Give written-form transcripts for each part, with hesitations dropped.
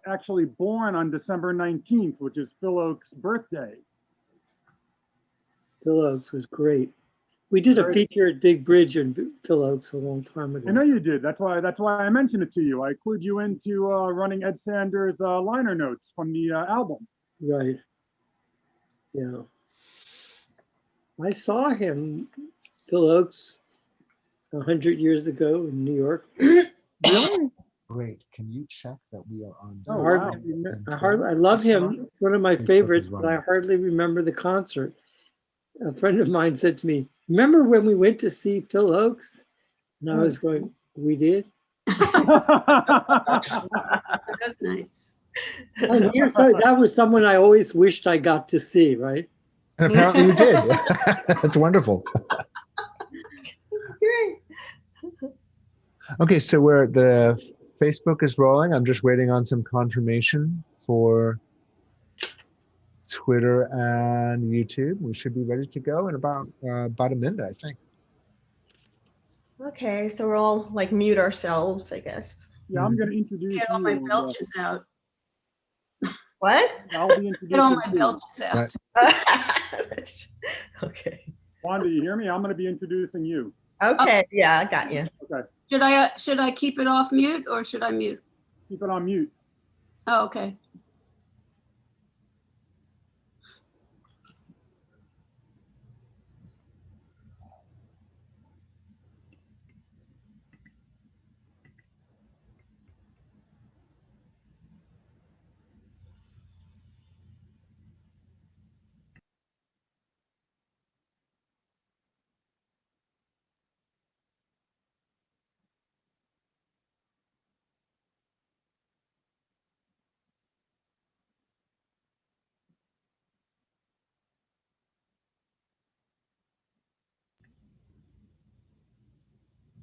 actually born on December 19th, which is Phil Oakes' birthday. Phil Oakes was great. We did a feature at Big Bridge in Phil Oakes a long time ago. I know you did. That's why I mentioned it to you. I clued you into running Ed Sanders' liner notes from the album. Right. Yeah. I saw him, Phil Oakes, 100 years ago in New York. Really? Great. Can you check that we are on? Oh, wow. I love him. It's one of my favorites, but I hardly remember the concert. A friend of mine said to me, "Remember when we went to see Phil Oakes?" And I was going, "We did?" That's nice. And that was someone I always wished I got to see, right? And apparently you did. That's wonderful. Great. Okay, so the Facebook is rolling. I'm just waiting on some confirmation for Twitter and YouTube. We should be ready to go in about a minute, I think. Okay, so we'll all like mute ourselves, I guess. Yeah, I'm going to introduce Get all my belches out. What? I'll be introducing Get all my you. belches out. Right. Okay. Wanda, you hear me? I'm going to be introducing you. Okay, yeah, I got you. Okay. Should I keep it off mute or should I mute? Keep it on mute. Oh, okay.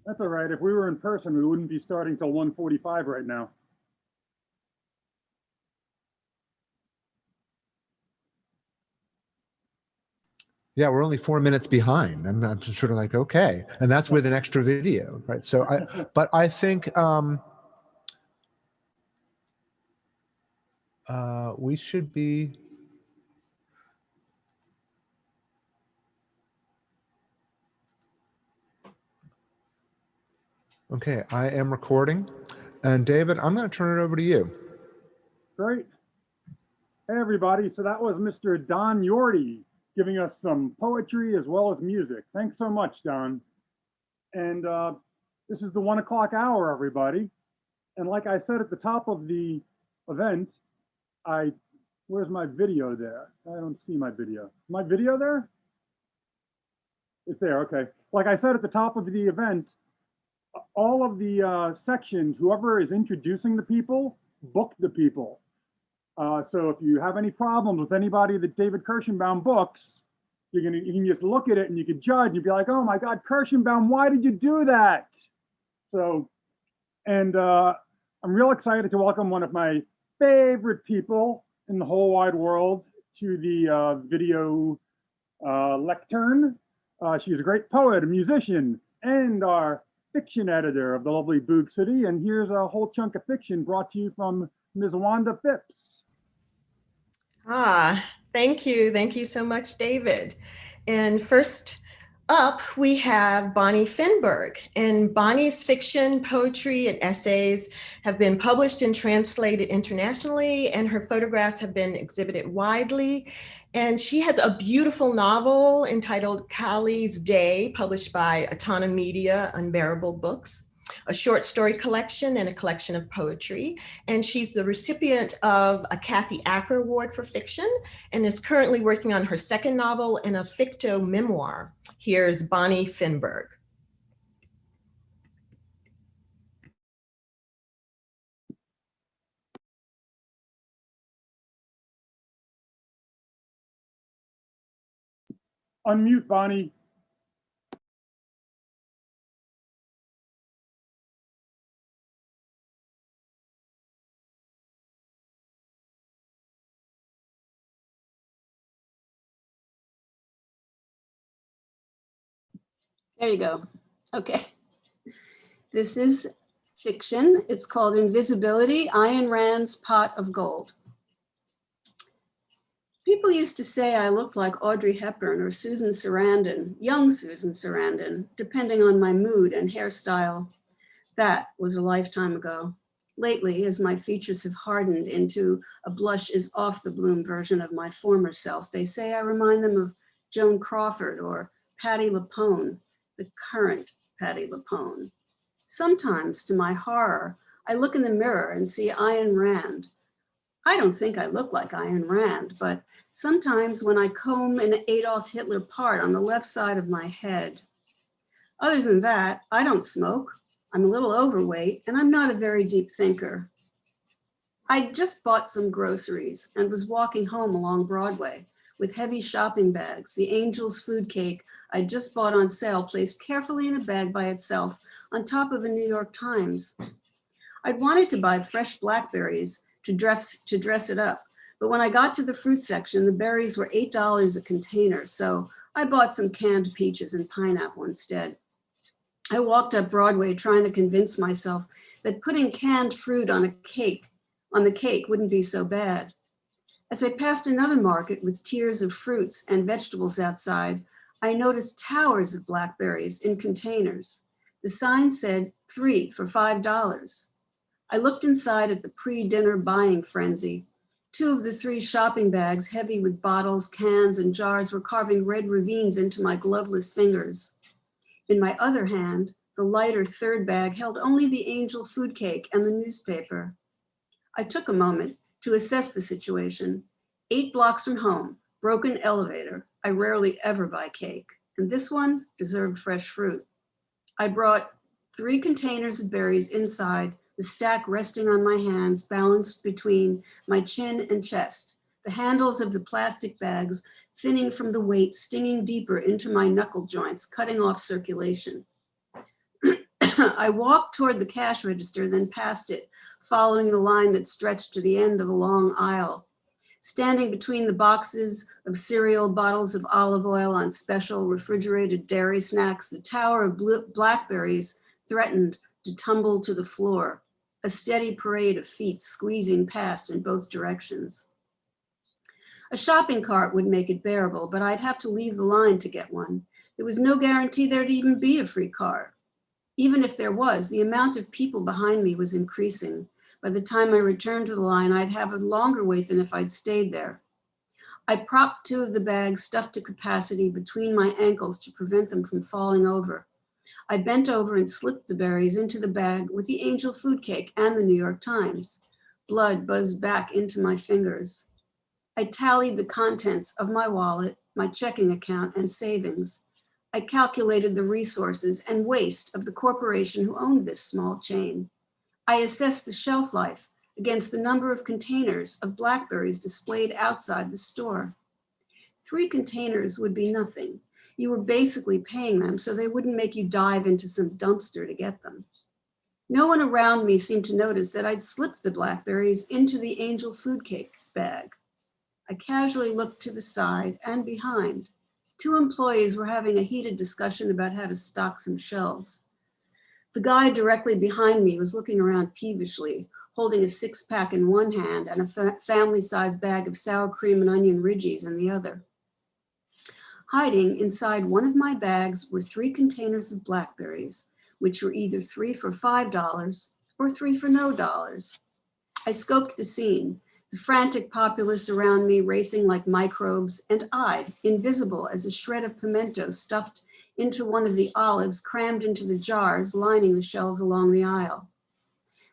That's all right. If we were in person, we wouldn't be starting till 1:45 right now. Yeah, we're only 4 minutes behind. I'm just sort of like, okay. And that's with an extra video, right? So but I think we should be. Okay, I am recording. And David, I'm going to turn it over to you. Great. Hey, everybody. So that was Mr. Don Yorty giving us some poetry as well as music. Thanks so much, Don. And this is the 1 o'clock hour, everybody. And like I said at the top of the event, where's my video there? I don't see my video. My video there? It's there, okay. Like I said at the top of the event, all of the sections, whoever is introducing the people, book the people. So if you have any problems with anybody that David Kirschenbaum books, you can just look at it and you can judge. You'd be like, oh my God, Kirschenbaum, why did you do that? So, and I'm real excited to welcome one of my favorite people in the whole wide world to the video lectern. She's a great poet, a musician, and our fiction editor of the lovely Boog City. And here's a whole chunk of fiction brought to you from Ms. Wanda Phipps. Thank you. Thank you so much, David. And first up, we have Bonnie Finberg. And Bonnie's fiction, poetry, and essays have been published and translated internationally, and her photographs have been exhibited widely. And she has a beautiful novel entitled Kali's Day, published by Atana Media, Unbearable Books, a short story collection and a collection of poetry. And she's the recipient of a Kathy Acker Award for fiction and is currently working on her second novel and a ficto memoir. Here's Bonnie Finberg. Unmute, Bonnie. There you go. Okay. This is fiction. It's called Invisibility, Ayn Rand's Pot of Gold. People used to say I looked like Audrey Hepburn or Susan Sarandon, young Susan Sarandon, depending on my mood and hairstyle. That was a lifetime ago. Lately, as my features have hardened into a blush is off the bloom version of my former self, they say I remind them of Joan Crawford or Patti LuPone, the current Patti LuPone. Sometimes, to my horror, I look in the mirror and see Ayn Rand. I don't think I look like Ayn Rand, but sometimes when I comb an Adolf Hitler part on the left side of my head. Other than that, I don't smoke. I'm a little overweight and I'm not a very deep thinker. I just bought some groceries and was walking home along Broadway with heavy shopping bags, the Angel's food cake I just bought on sale placed carefully in a bag by itself on top of a New York Times. I'd wanted to buy fresh blackberries to dress it up. But when I got to the fruit section, the berries were $8 a container. So I bought some canned peaches and pineapple instead. I walked up Broadway trying to convince myself that putting canned fruit on the cake wouldn't be so bad. As I passed another market with tiers of fruits and vegetables outside, I noticed towers of blackberries in containers. The sign said 3 for $5. I looked inside at the pre-dinner buying frenzy. 2 of the 3 shopping bags, heavy with bottles, cans, and jars, were carving red ravines into my gloveless fingers. In my other hand, the lighter 3rd bag held only the Angel food cake and the newspaper. I took a moment to assess the situation. 8 blocks from home, broken elevator. I rarely ever buy cake, and this one deserved fresh fruit. I brought 3 containers of berries inside, the stack resting on my hands, balanced between my chin and chest, the handles of the plastic bags thinning from the weight, stinging deeper into my knuckle joints, cutting off circulation. I walked toward the cash register, then past it, following the line that stretched to the end of a long aisle. Standing between the boxes of cereal, bottles of olive oil on special refrigerated dairy snacks, the tower of blackberries threatened to tumble to the floor, a steady parade of feet squeezing past in both directions. A shopping cart would make it bearable, but I'd have to leave the line to get one. There was no guarantee there'd even be a free cart. Even if there was, the amount of people behind me was increasing. By the time I returned to the line, I'd have a longer wait than if I'd stayed there. I propped 2 of the bags stuffed to capacity between my ankles to prevent them from falling over. I bent over and slipped the berries into the bag with the Angel food cake and the New York Times. Blood buzzed back into my fingers. I tallied the contents of my wallet, my checking account, and savings. I calculated the resources and waste of the corporation who owned this small chain. I assessed the shelf life against the number of containers of blackberries displayed outside the store. 3 containers would be nothing. You were basically paying them so they wouldn't make you dive into some dumpster to get them. No one around me seemed to notice that I'd slipped the blackberries into the Angel food cake bag. I casually looked to the side and behind. 2 employees were having a heated discussion about how to stock some shelves. The guy directly behind me was looking around peevishly, holding a 6-pack in one hand and a family-sized bag of sour cream and onion ridges in the other. Hiding inside one of my bags were 3 containers of blackberries, which were either 3 for $5 or 3 for no dollars. I scoped the scene, the frantic populace around me racing like microbes, and I, invisible as a shred of pimento stuffed into one of the olives crammed into the jars lining the shelves along the aisle.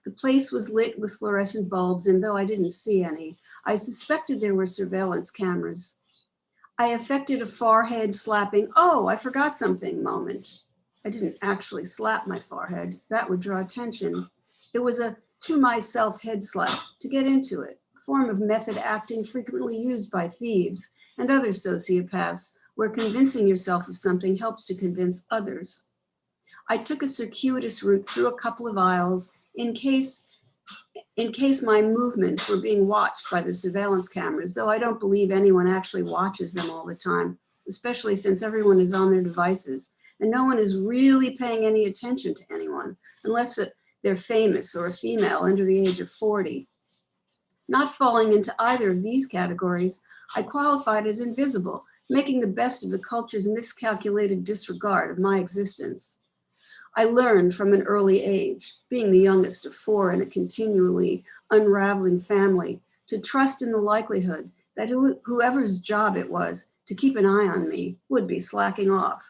The place was lit with fluorescent bulbs, and though I didn't see any, I suspected there were surveillance cameras. I affected a forehead slapping, oh, I forgot something moment. I didn't actually slap my forehead. That would draw attention. It was a to myself head slap to get into it, a form of method acting frequently used by thieves and other sociopaths, where convincing yourself of something helps to convince others. I took a circuitous route through a couple of aisles in case my movements were being watched by the surveillance cameras, though I don't believe anyone actually watches them all the time, especially since everyone is on their devices and no one is really paying any attention to anyone unless they're famous or a female under the age of 40. Not falling into either of these categories, I qualified as invisible, making the best of the culture's miscalculated disregard of my existence. I learned from an early age, being the youngest of 4 in a continually unraveling family, to trust in the likelihood that whoever's job it was to keep an eye on me would be slacking off.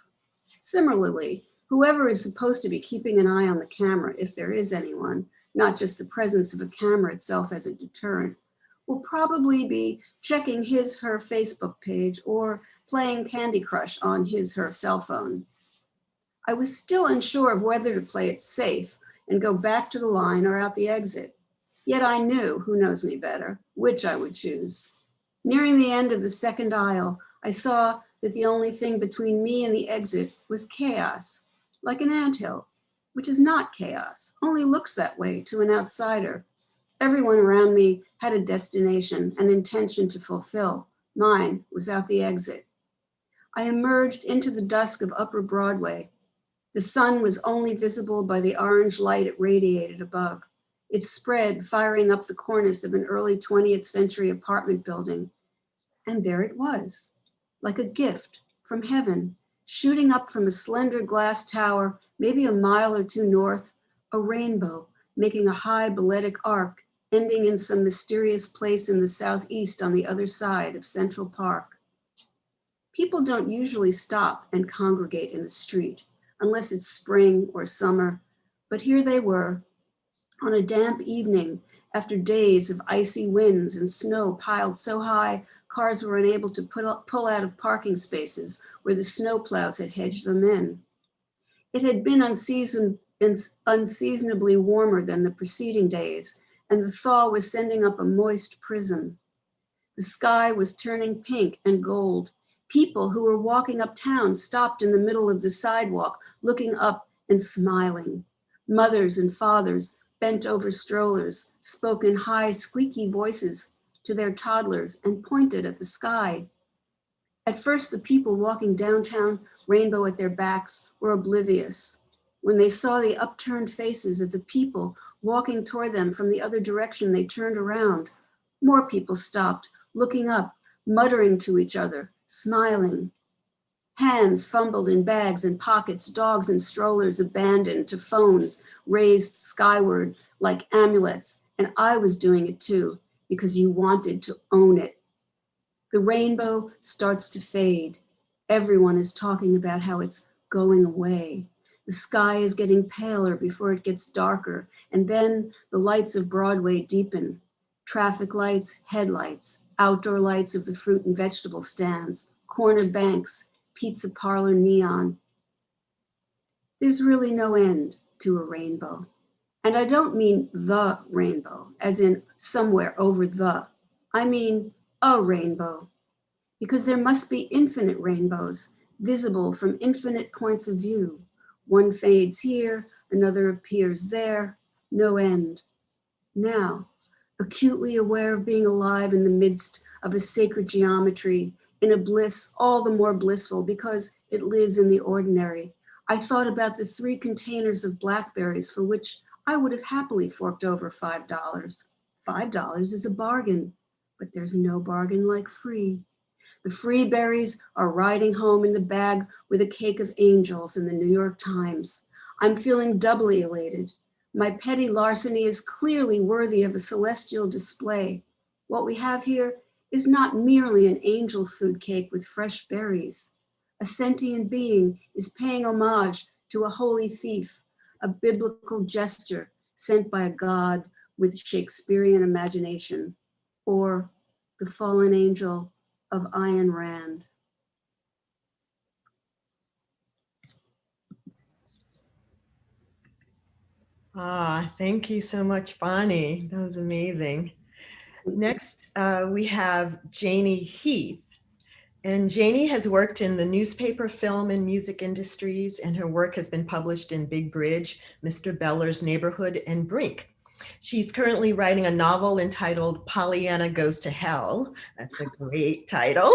Similarly, whoever is supposed to be keeping an eye on the camera, if there is anyone, not just the presence of a camera itself as a deterrent, will probably be checking his/her Facebook page or playing Candy Crush on his/her cell phone. I was still unsure of whether to play it safe and go back to the line or out the exit. Yet I knew, who knows me better, which I would choose. Nearing the end of the second aisle, I saw that the only thing between me and the exit was chaos, like an anthill, which is not chaos, only looks that way to an outsider. Everyone around me had a destination, an intention to fulfill. Mine was out the exit. I emerged into the dusk of Upper Broadway. The sun was only visible by the orange light it radiated above. It spread, firing up the cornice of an early 20th century apartment building. And there it was, like a gift from heaven, shooting up from a slender glass tower, maybe a mile or two north, a rainbow, making a high balletic arc, ending in some mysterious place in the southeast on the other side of Central Park. People don't usually stop and congregate in the street, unless it's spring or summer, but here they were, on a damp evening, after days of icy winds and snow piled so high, cars were unable to pull out of parking spaces where the snowplows had hedged them in. It had been unseasonably warmer than the preceding days, and the thaw was sending up a moist prism. The sky was turning pink and gold. People who were walking uptown stopped in the middle of the sidewalk, looking up and smiling. Mothers and fathers bent over strollers, spoke in high, squeaky voices to their toddlers and pointed at the sky. At first, the people walking downtown, rainbow at their backs, were oblivious. When they saw the upturned faces of the people walking toward them from the other direction, they turned around. More people stopped, looking up, muttering to each other, smiling. Hands fumbled in bags and pockets, dogs and strollers abandoned to phones raised skyward like amulets, and I was doing it too, because you wanted to own it. The rainbow starts to fade. Everyone is talking about how it's going away. The sky is getting paler before it gets darker, and then the lights of Broadway deepen. Traffic lights, headlights, outdoor lights of the fruit and vegetable stands, corner banks, pizza parlor neon. There's really no end to a rainbow. And I don't mean the rainbow, as in somewhere over the. I mean a rainbow, because there must be infinite rainbows, visible from infinite points of view. One fades here, another appears there, no end. Now, acutely aware of being alive in the midst of a sacred geometry, in a bliss all the more blissful because it lives in the ordinary, I thought about the 3 containers of blackberries for which I would have happily forked over $5. $5 is a bargain, but there's no bargain like free. The free berries are riding home in the bag with a cake of angels in the New York Times. I'm feeling doubly elated. My petty larceny is clearly worthy of a celestial display. What we have here is not merely an angel food cake with fresh berries. A sentient being is paying homage to a holy thief, a biblical gesture sent by a god with Shakespearean imagination, or the fallen angel of Ayn Rand. Thank you so much, Bonnie. That was amazing. Next, we have Janie Heath. And Janie has worked in the newspaper, film, and music industries, and her work has been published in Big Bridge, Mr. Beller's Neighborhood, and Brink. She's currently writing a novel entitled Pollyanna Goes to Hell. That's a great title.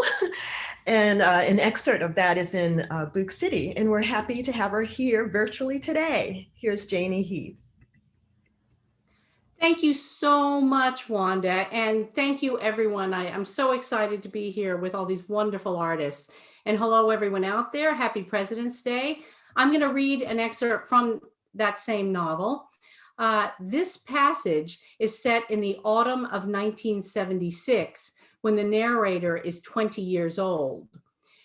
And an excerpt of that is in Boog City, and we're happy to have her here virtually today. Here's Janie Heath. Thank you so much, Wanda. And thank you, everyone. I'm so excited to be here with all these wonderful artists. And hello, everyone out there. Happy President's Day. I'm going to read an excerpt from that same novel. This passage is set in the autumn of 1976 when the narrator is 20 years old.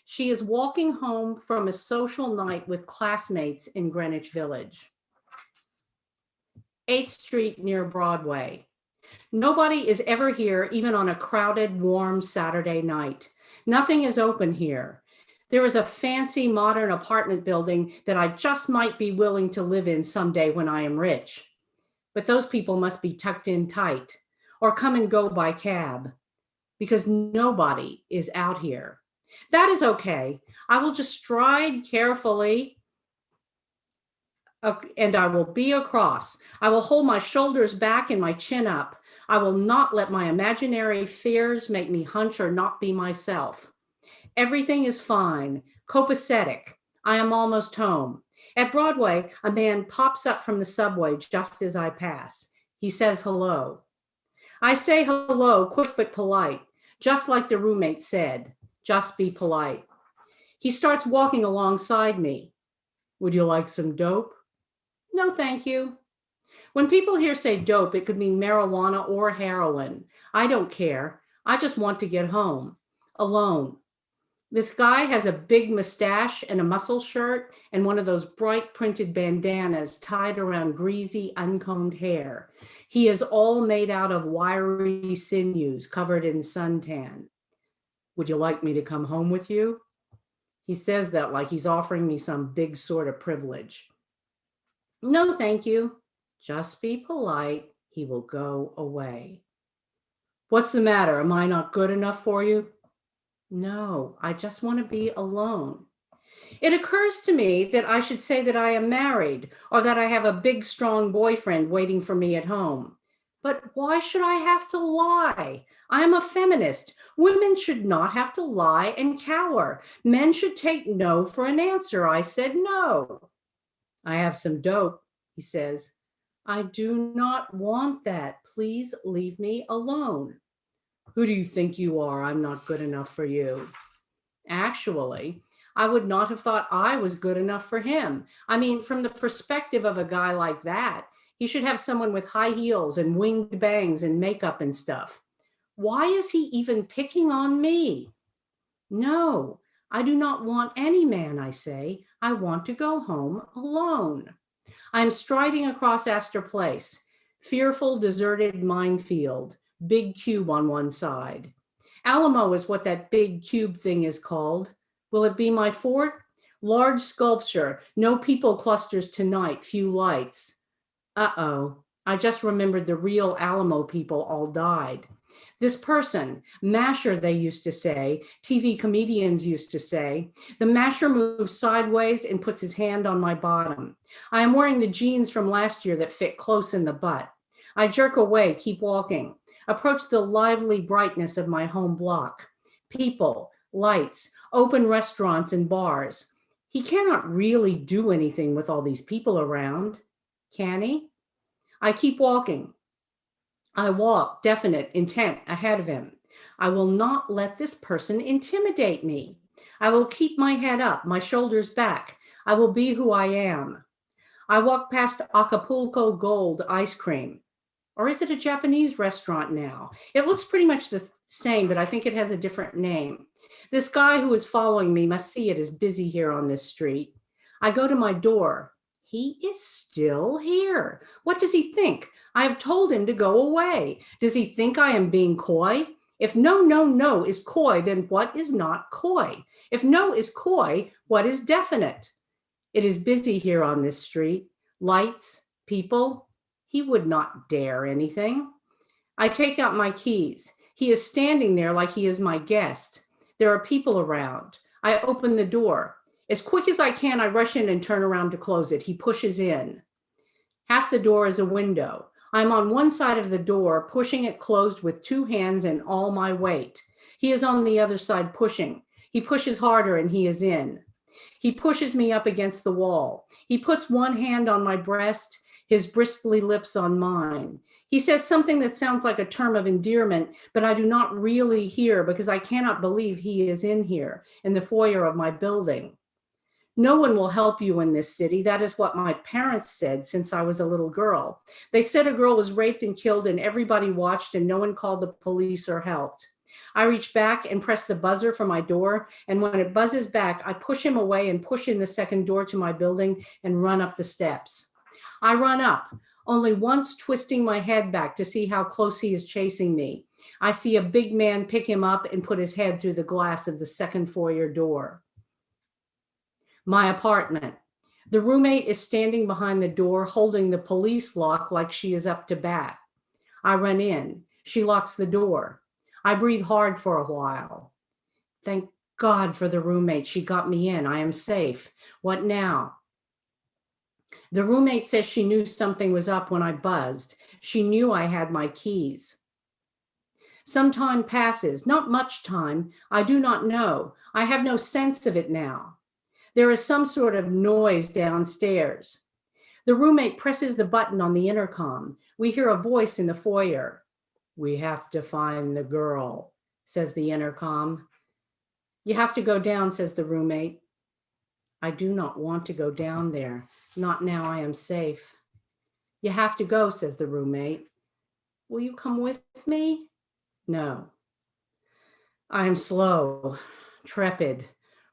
She is walking home from a social night with classmates in Greenwich Village. 8th Street near Broadway. Nobody is ever here, even on a crowded, warm Saturday night. Nothing is open here. There is a fancy modern apartment building that I just might be willing to live in someday when I am rich. But those people must be tucked in tight or come and go by cab because nobody is out here. That is okay. I will just stride carefully and I will be across. I will hold my shoulders back and my chin up. I will not let my imaginary fears make me hunch or not be myself. Everything is fine, copacetic. I am almost home. At Broadway, a man pops up from the subway just as I pass. He says hello. I say hello, quick but polite, just like the roommate said, just be polite. He starts walking alongside me. Would you like some dope? No, thank you. When people here say dope, it could mean marijuana or heroin. I don't care. I just want to get home, alone. This guy has a big mustache and a muscle shirt and one of those bright printed bandanas tied around greasy, uncombed hair. He is all made out of wiry sinews covered in suntan. Would you like me to come home with you? He says that like he's offering me some big sort of privilege. No, thank you. Just be polite. He will go away. What's the matter? Am I not good enough for you? No, I just want to be alone. It occurs to me that I should say that I am married or that I have a big, strong boyfriend waiting for me at home. But why should I have to lie? I am a feminist. Women should not have to lie and cower. Men should take no for an answer. I said no. I have some dope, he says. I do not want that. Please leave me alone. Who do you think you are? I'm not good enough for you. Actually, I would not have thought I was good enough for him. I mean, from the perspective of a guy like that, he should have someone with high heels and winged bangs and makeup and stuff. Why is he even picking on me? No, I do not want any man, I say. I want to go home alone. I am striding across Astor Place, fearful, deserted minefield, big cube on one side. Alamo is what that big cube thing is called. Will it be my fort? Large sculpture, no people clusters tonight, few lights. Uh-oh, I just remembered the real Alamo people all died. This person, masher, they used to say, TV comedians used to say, the masher moves sideways and puts his hand on my bottom. I am wearing the jeans from last year that fit close in the butt. I jerk away, keep walking, approach the lively brightness of my home block. People, lights, open restaurants and bars. He cannot really do anything with all these people around, can he? I keep walking. I walk, definite, intent, ahead of him. I will not let this person intimidate me. I will keep my head up, my shoulders back. I will be who I am. I walk past Acapulco Gold ice cream. Or is it a Japanese restaurant now? It looks pretty much the same, but I think it has a different name. This guy who is following me must see it is busy here on this street. I go to my door. He is still here. What does he think? I have told him to go away. Does he think I am being coy? If no, no, no is coy, then what is not coy? If no is coy, what is definite? It is busy here on this street. Lights, people. He would not dare anything. I take out my keys. He is standing there like he is my guest. There are people around. I open the door. As quick as I can, I rush in and turn around to close it. He pushes in. Half the door is a window. I'm on one side of the door, pushing it closed with two hands and all my weight. He is on the other side pushing. He pushes harder and he is in. He pushes me up against the wall. He puts one hand on my breast. his bristly lips on mine. He says something that sounds like a term of endearment, but I do not really hear because I cannot believe he is in here, in the foyer of my building. No one will help you in this city. That is what my parents said since I was a little girl. They said a girl was raped and killed and everybody watched and no one called the police or helped. I reach back and press the buzzer for my door, and when it buzzes back, I push him away and push in the second door to my building and run up the steps. I run up, only once twisting my head back to see how close he is chasing me. I see a big man pick him up and put his head through the glass of the second foyer door. My apartment. The roommate is standing behind the door holding the police lock like she is up to bat. I run in. She locks the door. I breathe hard for a while. Thank God for the roommate. She got me in. I am safe. What now? The roommate says she knew something was up when I buzzed. She knew I had my keys. Some time passes, not much time. I do not know. I have no sense of it now. There is some sort of noise downstairs. The roommate presses the button on the intercom. We hear a voice in the foyer. We have to find the girl, says the intercom. You have to go down, says the roommate. I do not want to go down there. Not now I am safe. You have to go, says the roommate. Will you come with me? No. I am slow, trepid,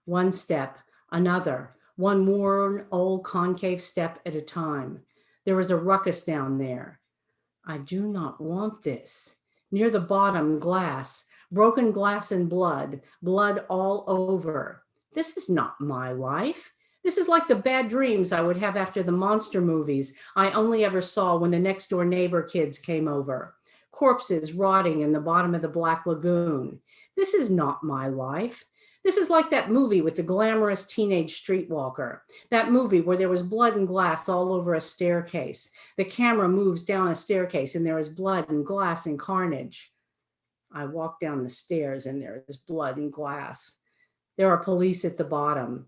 one step, another, one worn old concave step at a time. There is a ruckus down there. I do not want this. Near the bottom, glass, broken glass and blood, blood all over. This is not my life. This is like the bad dreams I would have after the monster movies I only ever saw when the next door neighbor kids came over. Corpses rotting in the bottom of the Black Lagoon. This is not my life. This is like that movie with the glamorous teenage streetwalker. That movie where there was blood and glass all over a staircase. The camera moves down a staircase and there is blood and glass and carnage. I walk down the stairs and there is blood and glass. There are police at the bottom.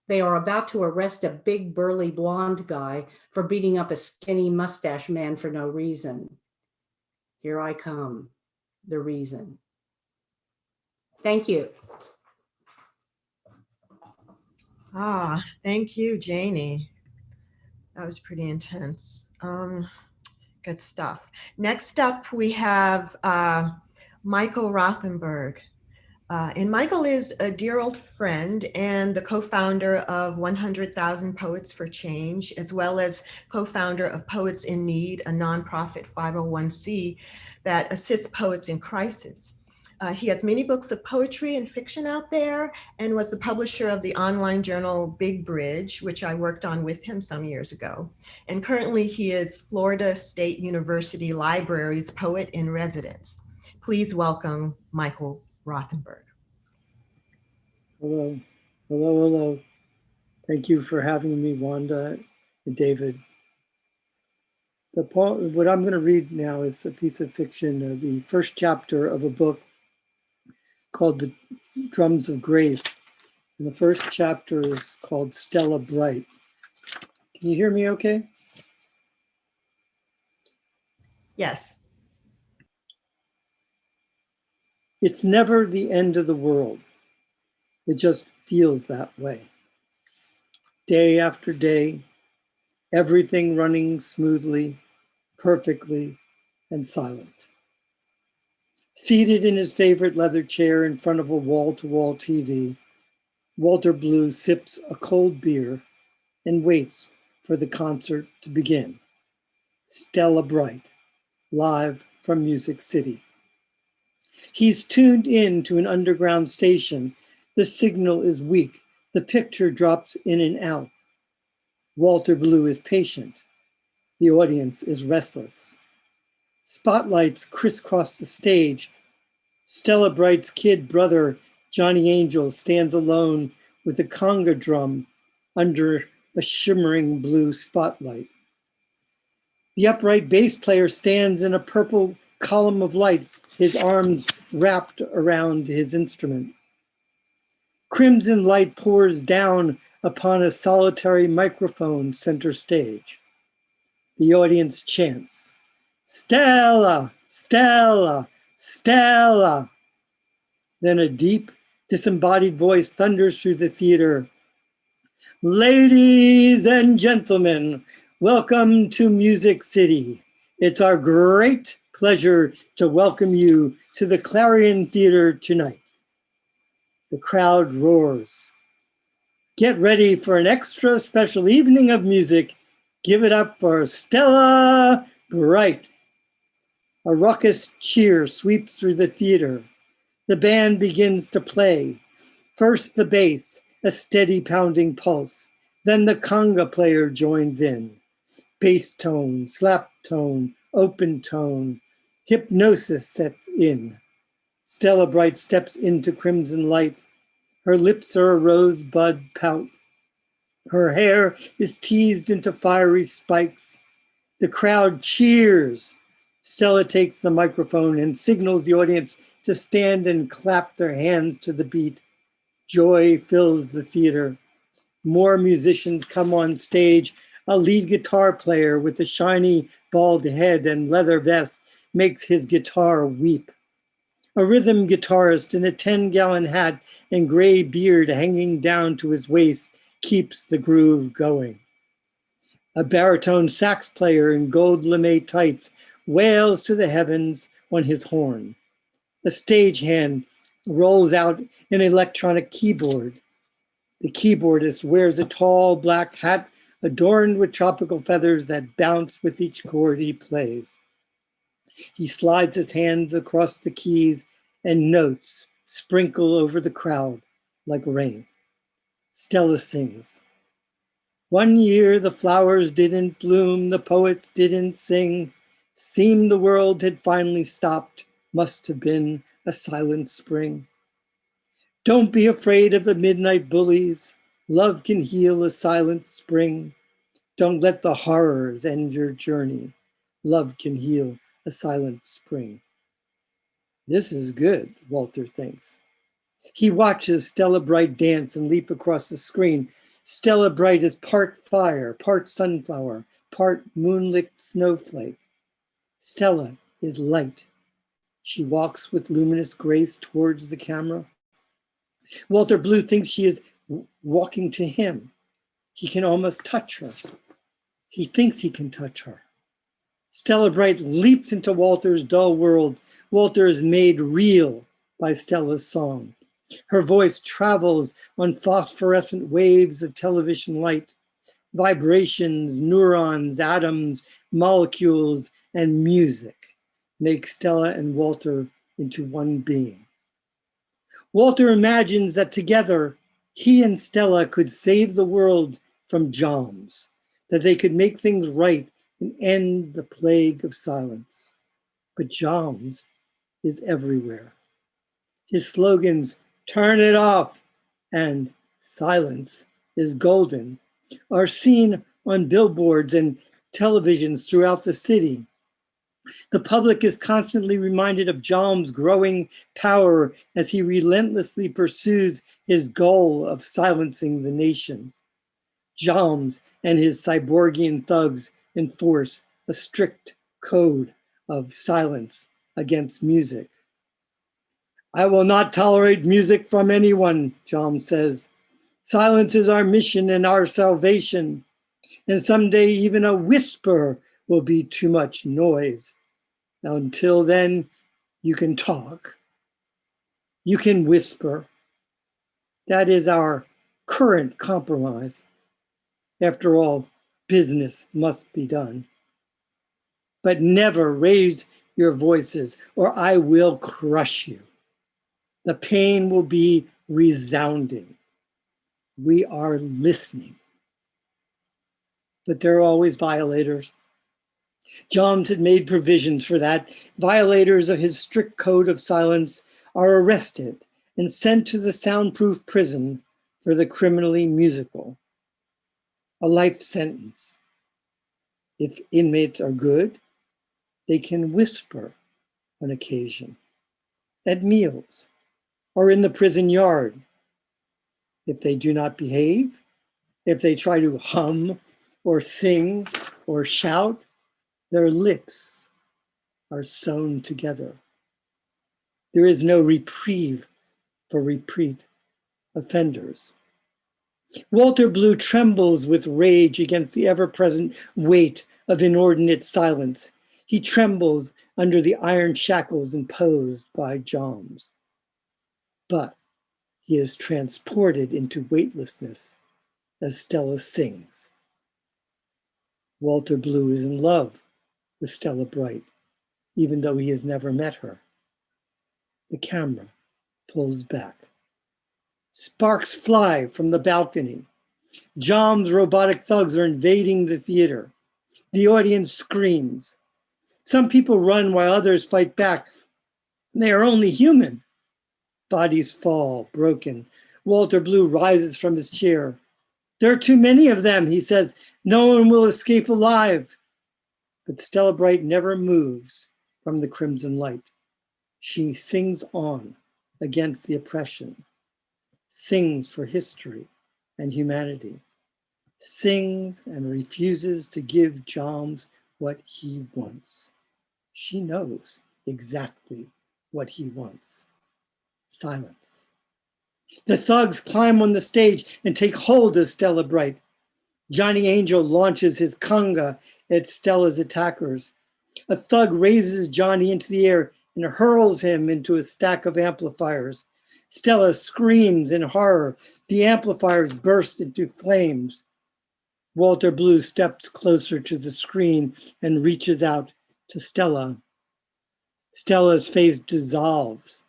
They are about to arrest a big burly blonde guy for beating up a skinny mustache man for no reason. Here I come, the reason. Thank you. Thank you, Janie. That was pretty intense. Good stuff. Next up, we have Michael Rothenberg. And Michael is a dear old friend and the co-founder of 100,000 Poets for Change, as well as co-founder of Poets in Need, a nonprofit 501c that assists poets in crisis. He has many books of poetry and fiction out there and was the publisher of the online journal Big Bridge, which I worked on with him some years ago. And currently he is Florida State University Library's poet in residence. Please welcome Michael Rothenberg. Hello, hello, hello. Thank you for having me, Wanda and David. What I'm going to read now is a piece of fiction, the first chapter of a book called The Drums of Grace. And the first chapter is called Stella Bright. Can you hear me okay? Yes. It's never the end of the world. It just feels that way. Day after day, everything running smoothly, perfectly, and silent. Seated in his favorite leather chair in front of a wall-to-wall TV, Walter Blue sips a cold beer and waits for the concert to begin. Stella Bright, live from Music City. He's tuned in to an underground station. The signal is weak. The picture drops in and out. Walter Blue is patient. The audience is restless. Spotlights crisscross the stage. Stella Bright's kid brother, Johnny Angel, stands alone with a conga drum under a shimmering blue spotlight. The upright bass player stands in a purple column of light, his arms wrapped around his instrument. Crimson light pours down upon a solitary microphone center stage. The audience chants, "Stella, Stella, Stella." Then a deep, disembodied voice thunders through the theater. "Ladies and gentlemen, welcome to Music City. It's our great pleasure to welcome you to the Clarion Theater tonight." The crowd roars. Get ready for an extra special evening of music. Give it up for Stella Bright. A raucous cheer sweeps through the theater. The band begins to play. First the bass, a steady pounding pulse. Then the conga player joins in. Bass tone, slap tone, open tone. Hypnosis sets in. Stella Bright steps into crimson light. Her lips are a rosebud pout. Her hair is teased into fiery spikes. The crowd cheers. Stella takes the microphone and signals the audience to stand and clap their hands to the beat. Joy fills the theater. More musicians come on stage. A lead guitar player with a shiny bald head and leather vest makes his guitar weep. A rhythm guitarist in a 10-gallon hat and gray beard hanging down to his waist keeps the groove going. A baritone sax player in gold lame tights wails to the heavens on his horn. A stagehand rolls out an electronic keyboard. The keyboardist wears a tall black hat adorned with tropical feathers that bounce with each chord he plays. He slides his hands across the keys and notes sprinkle over the crowd like rain. Stella sings. One year the flowers didn't bloom, the poets didn't sing. Seemed the world had finally stopped, must have been a silent spring. Don't be afraid of the midnight bullies. Love can heal a silent spring. Don't let the horrors end your journey. Love can heal a silent spring. This is good, Walter thinks. He watches Stella Bright dance and leap across the screen. Stella Bright is part fire, part sunflower, part moonlit snowflake. Stella is light. She walks with luminous grace towards the camera. Walter Blue thinks she is walking to him. He can almost touch her. He thinks he can touch her. Stella Bright leaps into Walter's dull world. Walter is made real by Stella's song. Her voice travels on phosphorescent waves of television light. Vibrations, neurons, atoms, molecules, and music make Stella and Walter into one being. Walter imagines that together, he and Stella could save the world from Joms, that they could make things right and end the plague of silence. But Joms is everywhere. His slogans, "Turn it off," and "Silence is golden," are seen on billboards and televisions throughout the city. The public is constantly reminded of Jom's growing power as he relentlessly pursues his goal of silencing the nation. Joms and his cyborgian thugs enforce a strict code of silence against music. "I will not tolerate music from anyone," Jom says. "Silence is our mission and our salvation. And someday even a whisper will be too much noise. Now, until then, you can talk. You can whisper. That is our current compromise. After all, business must be done. But never raise your voices or I will crush you. The pain will be resounding. We are listening." But there are always violators. Joms had made provisions for that. Violators of his strict code of silence are arrested and sent to the soundproof prison for the criminally musical. A life sentence. If inmates are good, they can whisper on occasion, at meals, or in the prison yard. If they do not behave, if they try to hum or sing or shout, their lips are sewn together. There is no reprieve for repeat offenders. Walter Blue trembles with rage against the ever-present weight of inordinate silence. He trembles under the iron shackles imposed by Joms. But he is transported into weightlessness as Stella sings. Walter Blue is in love with Stella Bright, even though he has never met her. The camera pulls back. Sparks fly from the balcony. Jom's robotic thugs are invading the theater. The audience screams. Some people run while others fight back. They are only human. Bodies fall, broken. Walter Blue rises from his chair. There are too many of them, he says. No one will escape alive. But Stella Bright never moves from the crimson light. She sings on against the oppression, sings for history and humanity, sings and refuses to give Joms what he wants. She knows exactly what he wants. Silence. The thugs climb on the stage and take hold of Stella Bright. Johnny Angel launches his conga at Stella's attackers. A thug raises Johnny into the air and hurls him into a stack of amplifiers. Stella screams in horror. The amplifiers burst into flames. Walter Blue steps closer to the screen and reaches out to Stella. Stella's face dissolves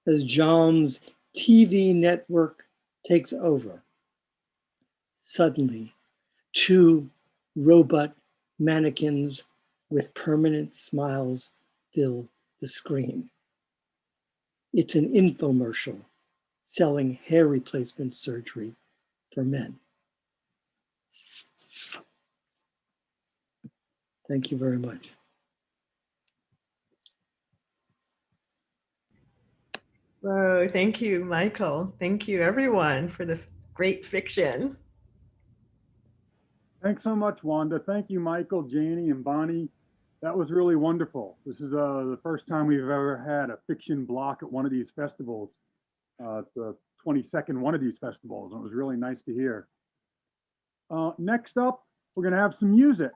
as Jom's TV network takes over. Suddenly, two robot mannequins with permanent smiles fill the screen. It's an infomercial selling hair replacement surgery for men. Thank you very much. Whoa, thank you, Michael. Thank you, everyone, for the great fiction. Thanks so much, Wanda. Thank you, Michael, Janie, and Bonnie. That was really wonderful. This is the first time we've ever had a fiction block at one of these festivals. The 22nd one of these festivals, and it was really nice to hear. Next up, we're going to have some music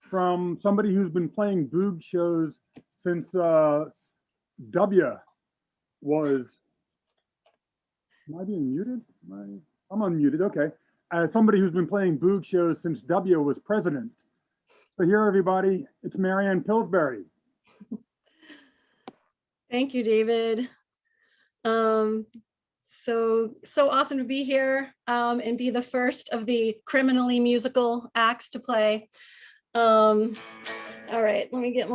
from somebody who's been playing Boog shows since W was, am I being muted? I'm unmuted, okay. Somebody who's been playing Boog shows since W was president. So here, everybody, it's Marianne Pillsbury. Thank you, David. So awesome to be here and be the first of the criminally musical acts to play. All right, let me get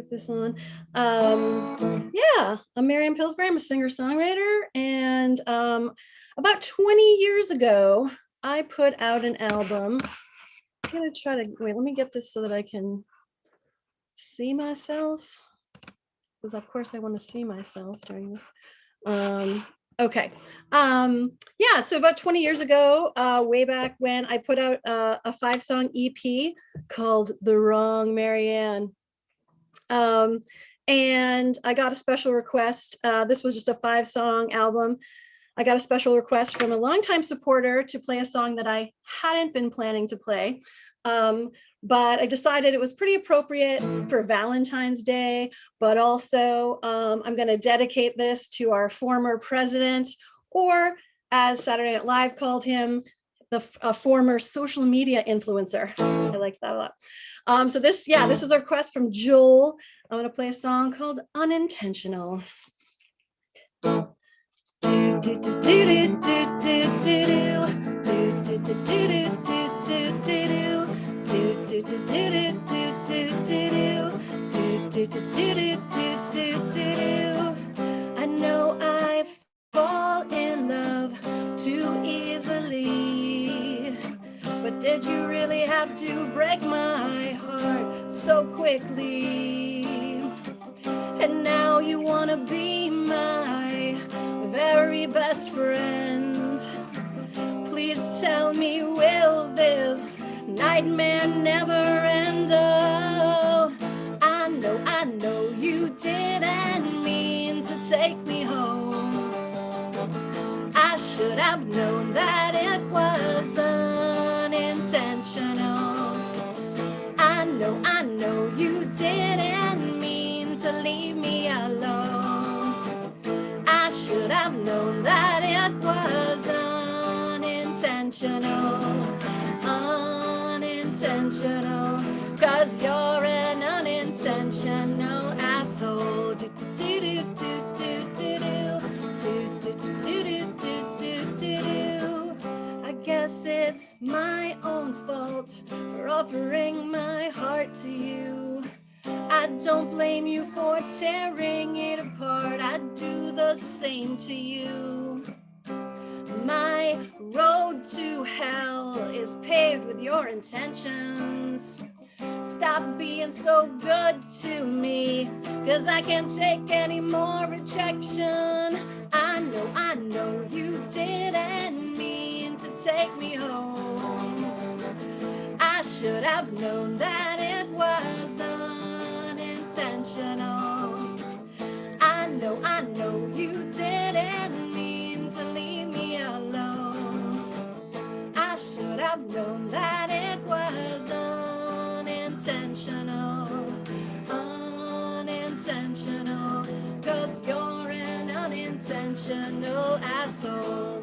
this on. Yeah, I'm Marianne Pillsbury. I'm a singer-songwriter, and about 20 years ago, I put out an album. I'm gonna try to, wait, let me get this so that I can see myself, because of course I want to see myself during this. Okay. Yeah, so about 20 years ago, way back when, I put out a 5-song EP called The Wrong Marianne. And I got a special request. This was just a 5-song album. I got a special request from a longtime supporter to play a song that I hadn't been planning to play. But I decided it was pretty appropriate for Valentine's Day, but also I'm going to dedicate this to our former president, or as Saturday Night Live called him, a former social media influencer. I like that a lot. So this is a request from Joel. I'm going to play a song called Unintentional. I know I fall in love too easily, but did you really have to break my heart so quickly? And now you want to be my very best friend. Please tell me, will this nightmare never end. Oh, I know you didn't mean to take me home. I should have known that it was unintentional. I know you didn't mean to leave me alone. I should have known that it was unintentional. Unintentional, 'cause you're an unintentional asshole. Do, do, do, do, do, do, do, do, do, do. I guess it's my own fault for offering my heart to you. I don't blame you for tearing it apart. I'd do the same to you. My road to hell is paved with your intentions. Stop being so good to me, 'cause I can't take any more rejection. I know you didn't mean to take me home. I should have known that it was unintentional. I know you didn't mean to leave me alone. I should have known that it was unintentional. Unintentional, 'cause you're an unintentional asshole.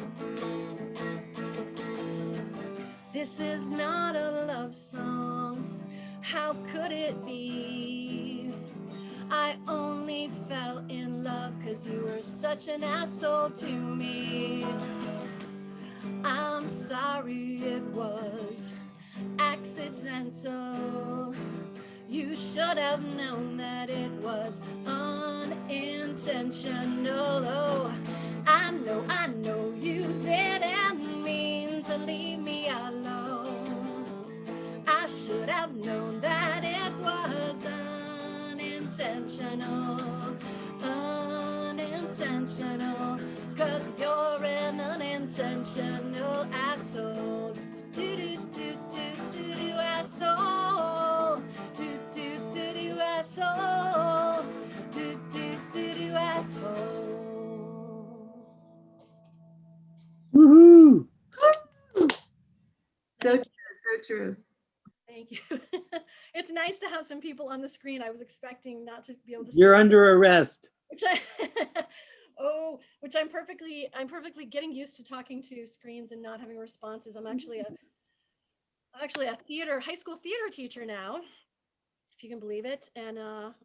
This is not a love song. How could it be? I only fell in love 'cause you were such an asshole to me. I'm sorry it was accidental. You should have known that it was unintentional. Oh, I know you didn't mean to leave me alone. I should have known that it was unintentional. Unintentional, 'cause you're an unintentional asshole. Do do do do do do asshole. Do do do do asshole. Do do do do asshole. Woohoo! So true, so true. Thank you. It's nice to have some people on the screen. I was expecting not to be able to see. You're under arrest. Which which I'm perfectly getting used to talking to screens and not having responses. I'm actually a high school theater teacher now, if you can believe it. And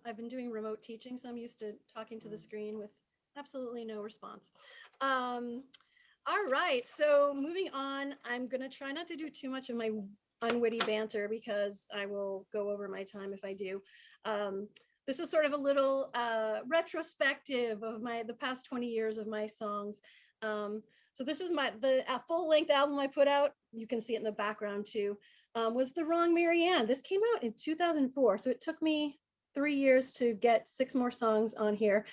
I've been doing remote teaching, so I'm used to talking to the screen with absolutely no response. All right, so moving on, I'm gonna try not to do too much of my unwitty banter because I will go over my time if I do. This is sort of a little retrospective of the past 20 years of my songs. So this is the full-length album I put out. You can see it in the background too. Was The Wrong Marianne. This came out in 2004, so it took me 3 years to get 6 more songs on here.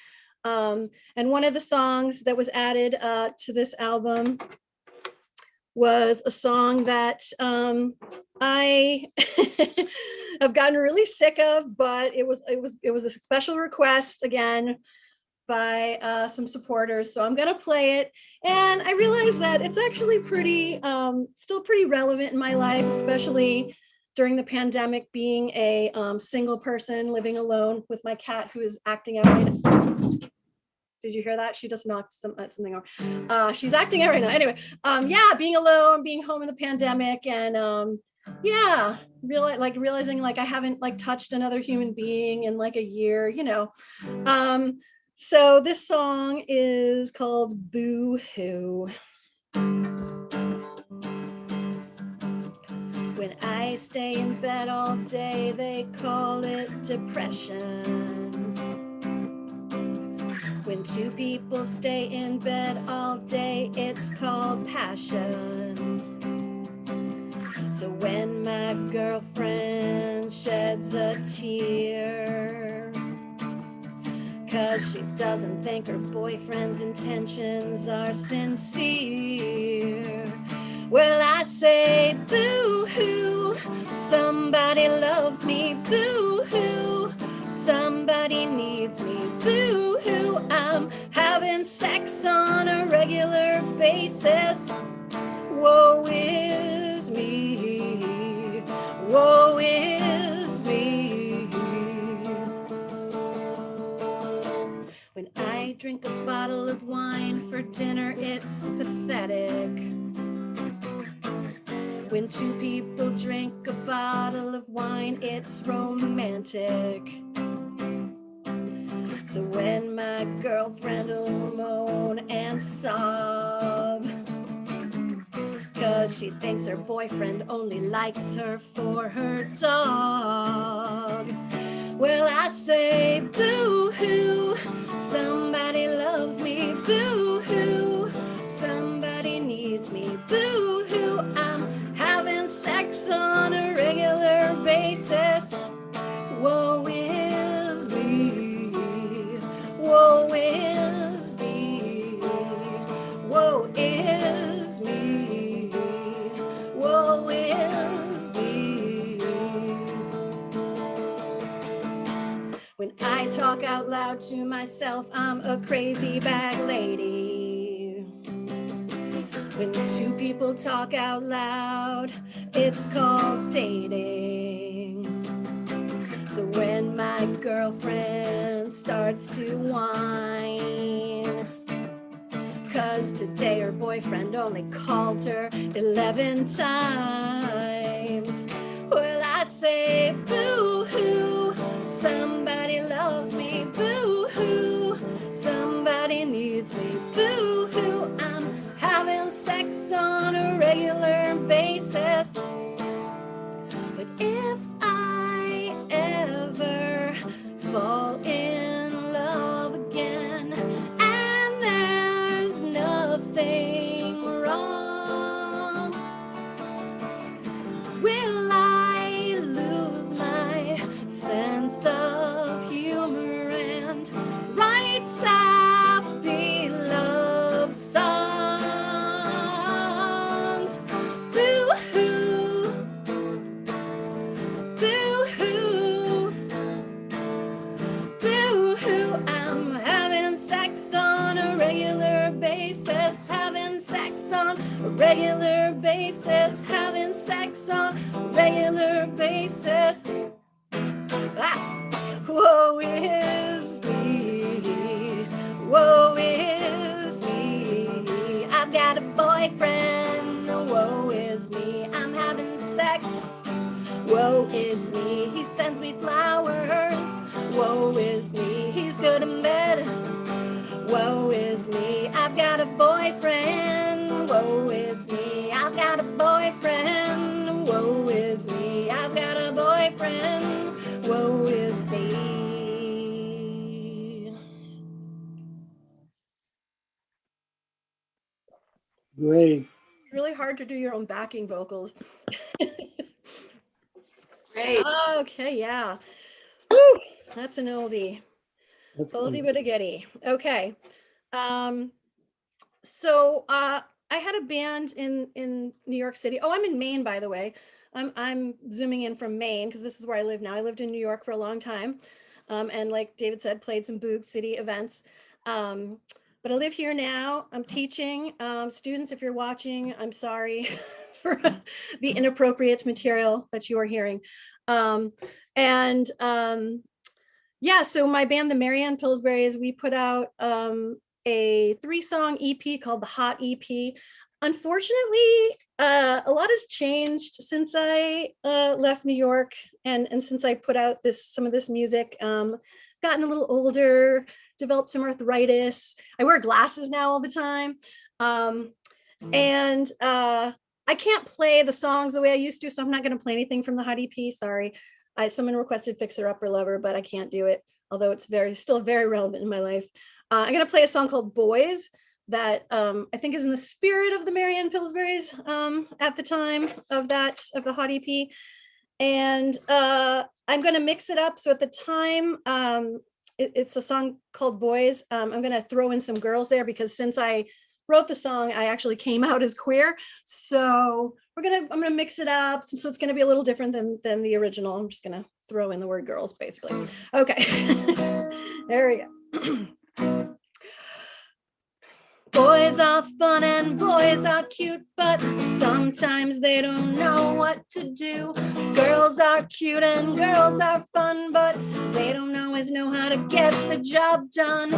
And one of the songs that was added to this album was a song that I have gotten really sick of, but it was a special request again by some supporters. So I'm gonna play it, and I realized that it's actually still pretty relevant in my life, especially during the pandemic, being a single person living alone with my cat who is acting out right now. Did you hear that? She just knocked something over. She's acting out right now. Anyway, yeah, being alone, being home in the pandemic, and yeah, realizing like I haven't like touched another human being in like a year, you know. So this song is called Boo Hoo. When I stay in bed all day, they call it depression. When two people stay in bed all day, it's called passion. So when my girlfriend sheds a tear, 'cause she doesn't think her boyfriend's intentions are sincere, Well, I say boo-hoo, somebody loves me, boo-hoo, somebody needs me, boo-hoo, I'm having sex on a regular basis. Woe is me, woe is me. When I drink a bottle of wine for dinner, it's pathetic. When two people drink a bottle of wine, it's romantic. So when my girlfriend will moan and sob, 'cause she thinks her boyfriend only likes her for her dog, well, I say boo-hoo, somebody loves me, boo-hoo, somebody needs me, boo-hoo, I'm having sex on a regular basis. Woe is me, woe is me, woe is me, woe is me. When I talk out loud to myself, I'm a crazy bag lady. When two people talk out loud, it's called dating. So when my girlfriend starts to whine, 'cause today her boyfriend only called her 11 times, well, I say boo-hoo, somebody loves me, boo-hoo, somebody needs me, boo-hoo, I'm having sex on a regular basis. But if I ever fall in love again and there's nothing wrong, will I lose my sense of humor and write sappy love songs? Boo-hoo, boo-hoo, boo-hoo, I'm having sex on a regular basis, having sex on a regular basis, having sex on a regular basis. Ah, woe is me, woe is me, I've got a boyfriend, woe is me, I'm having sex. Woe is me, he sends me flowers. Woe is me, he's good in bed. Woe is me, I've got a boyfriend. Woe is me, I've got a boyfriend. Woe is me, I've got a boyfriend. Woe is me. Great. Really hard to do your own backing vocals. Great. Okay, yeah. Woo, that's an oldie. That's Oldie good. but a goodie. Okay. So I had a band in New York City. Oh, I'm in Maine, by the way. I'm zooming in from Maine because this is where I live now. I lived in New York for a long time, and like David said, played some Boog City events. But I live here now. I'm teaching students. If you're watching, I'm sorry for the inappropriate material that you are hearing. Yeah, so my band, the Marianne Pillsburys, we put out a 3-song EP called the Hot EP. Unfortunately, a lot has changed since I left New York and since I put out some of this music. Gotten a little older, developed some arthritis. I wear glasses now all the time. And I can't play the songs the way I used to, so I'm not going to play anything from the Hot EP. Sorry. Someone requested Fixer Upper Lover, but I can't do it, although it's still very relevant in my life. I'm going to play a song called Boys that I think is in the spirit of the Marianne Pillsburys at the time of the Hot EP. And I'm going to mix it up. So at the time, it's a song called Boys. I'm going to throw in some girls there because since I wrote the song, I actually came out as queer. So I'm gonna mix it up. So it's gonna be a little different than the original. I'm just gonna throw in the word girls, basically. Okay, there we go. Boys are fun and boys are cute, but sometimes they don't know what to do. Girls are cute and girls are fun, but they don't always know how to get the job done.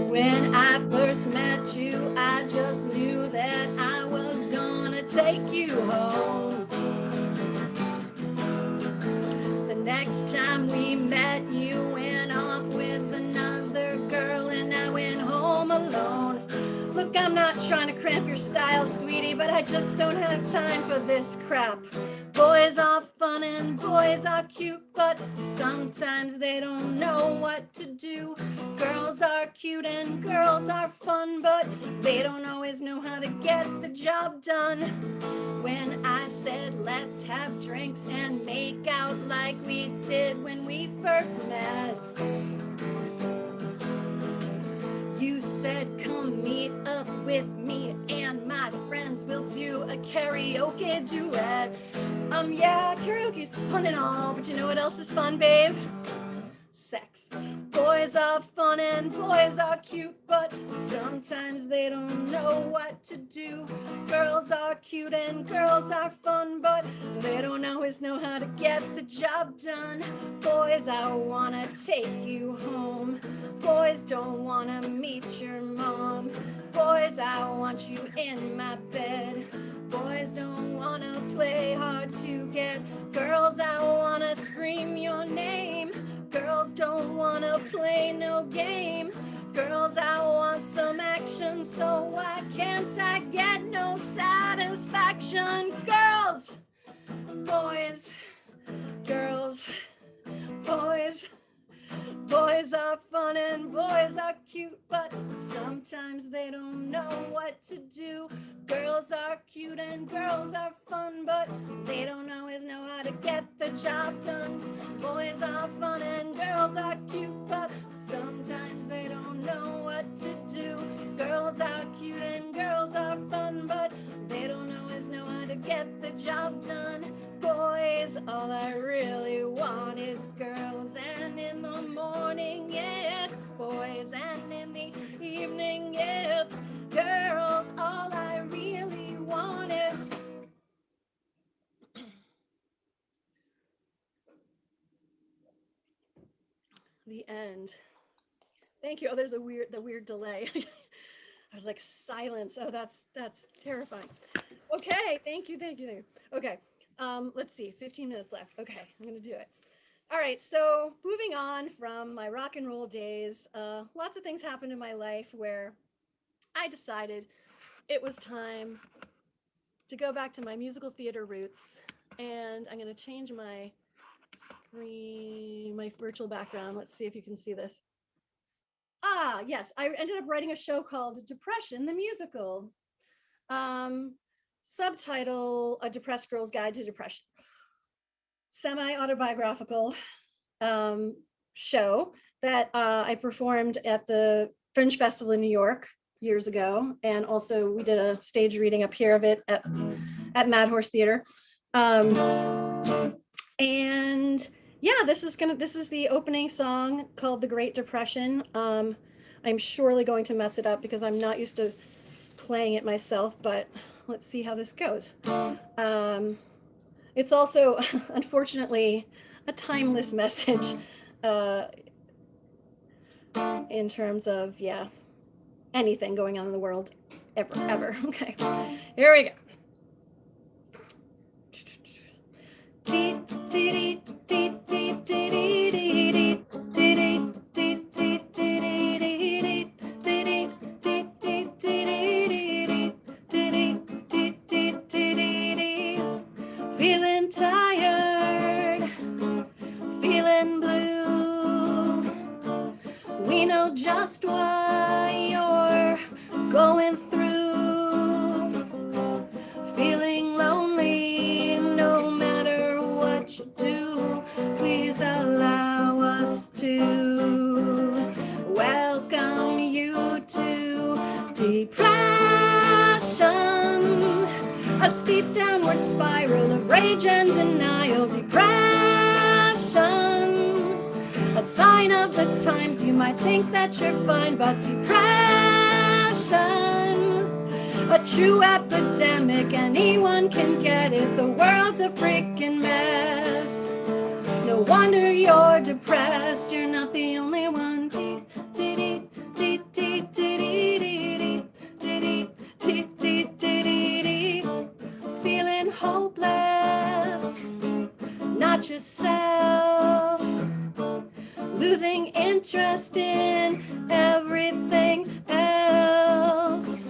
When I first met you, I just knew that I was gonna take you home. The next time we met, you went off with another girl and I went home alone. Look, I'm not trying to cramp your style, sweetie, but I just don't have time for this crap. Boys are fun and boys are cute, but sometimes they don't know what to do. Girls are cute and girls are fun, but they don't always know how to get the job done. When I said let's have drinks and make out like we did when we first met, you said come meet up with me and my friends will do a karaoke duet. Yeah, karaoke's fun and all, but you know what else is fun, babe? Sex. Boys are fun and boys are cute, but sometimes they don't know what to do. Girls are cute and girls are fun, but they don't always know how to get the job done. Boys, I wanna take you home. Boys don't wanna meet your mom. Boys, I want you in my bed. Boys don't wanna play hard to get. Girls, I wanna scream your name. Girls don't wanna play no game. Girls, I want some action, so why can't I get no satisfaction? Girls, boys, girls, boys. Boys are fun and boys are cute, but sometimes they don't know what to do. Girls are cute and girls are fun, but they don't always know how to get the job done. Boys are fun and girls are cute, but sometimes they don't know what to do. Girls are cute and girls are fun, but they don't always know how to get the job done. Boys, all I really want is girls, and in the morning it's boys, and in the evening it's girls. All I really want is the end. Thank you. Oh, there's the weird delay. I was like, silence. Oh, that's terrifying. Okay, thank you. Okay, let's see, 15 minutes left. Okay, I'm gonna do it. All right, so moving on from my rock and roll days, lots of things happened in my life where I decided it was time to go back to my musical theater roots, and I'm gonna change my screen, my virtual background. Let's see if you can see this. Ah, yes, I ended up writing a show called Depression, the Musical. Subtitle, A Depressed Girl's Guide to Depression. Semi-autobiographical show that I performed at the Fringe Festival in New York years ago. And also we did a stage reading up here of it at Mad Horse Theater. And yeah, this is the opening song called The Great Depression. I'm surely going to mess it up because I'm not used to playing it myself, but let's see how this goes. It's also, unfortunately, a timeless message in terms of, yeah, anything going on in the world ever. Okay, here we go. Feeling tired, feeling blue. We know just what you're going through. Depression, a steep downward spiral of rage and denial. Depression, a sign of the times. You might think that you're fine, but depression, a true epidemic. Anyone can get it. The world's a freaking mess. No wonder you're depressed. You're not the only one. Feeling hopeless, not yourself, losing interest in everything else,